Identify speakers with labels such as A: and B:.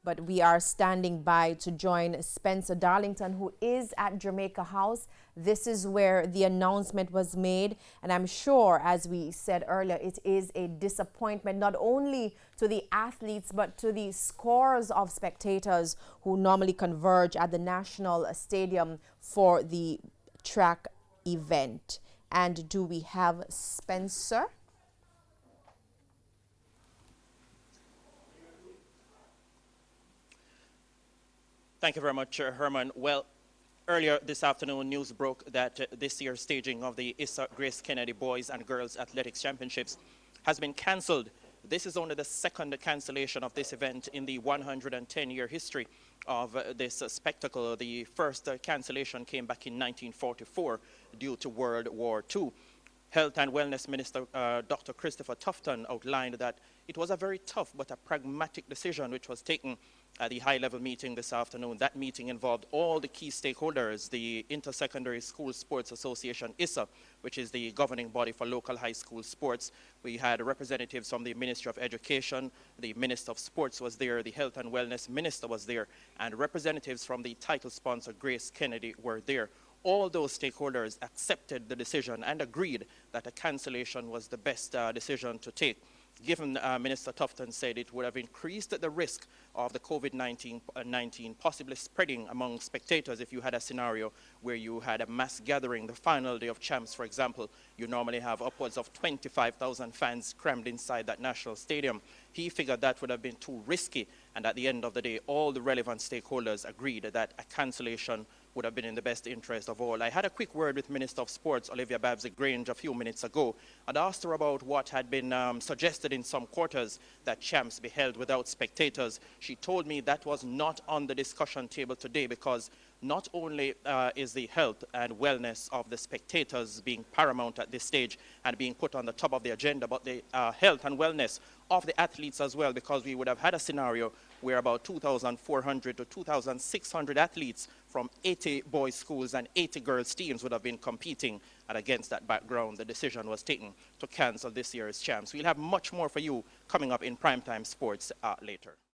A: but we are standing by to join Spencer Darlington, who is at Jamaica House. This is where the announcement was made, and I'm sure, as we said earlier, it is a disappointment not only to the athletes but to the scores of spectators who normally converge at the National Stadium for the track event. And do we have Spencer?
B: Thank you very much, Herman. Well, earlier this afternoon, news broke that this year's staging of the Issa Grace Kennedy Boys and Girls Athletics Championships has been cancelled. This is only the second cancellation of this event in the 110-year history of this spectacle. The first cancellation came back in 1944 due to World War II. Health and Wellness Minister Dr. Christopher Tufton outlined that it was a very tough but a pragmatic decision which was taken at the high-level meeting this afternoon. That meeting involved all the key stakeholders, the Intersecondary School Sports Association, ISSA, which is the governing body for local high school sports. We had representatives from the Ministry of Education, the Minister of Sports was there, the Health and Wellness Minister was there, and representatives from the title sponsor, Grace Kennedy, were there. All those stakeholders accepted the decision and agreed that a cancellation was the best decision to take. Given Minister Tufton said it would have increased the risk of the COVID-19 possibly spreading among spectators if you had a scenario where you had a mass gathering. The final day of champs, for example, you normally have upwards of 25,000 fans crammed inside that national stadium. He figured that would have been too risky, and at the end of the day, all the relevant stakeholders agreed that a cancellation would have been in the best interest of all. I had a quick word with Minister of Sports, Olivia Babsy-Grange, a few minutes ago, and asked her about what had been suggested in some quarters, that champs be held without spectators. She told me that was not on the discussion table today because not only is the health and wellness of the spectators being paramount at this stage and being put on the top of the agenda, but the health and wellness of the athletes as well, because we would have had a scenario where about 2,400 to 2,600 athletes from 80 boys schools and 80 girls teams would have been competing. And against that background, the decision was taken to cancel this year's champs. We'll have much more for you coming up in Primetime Sports later.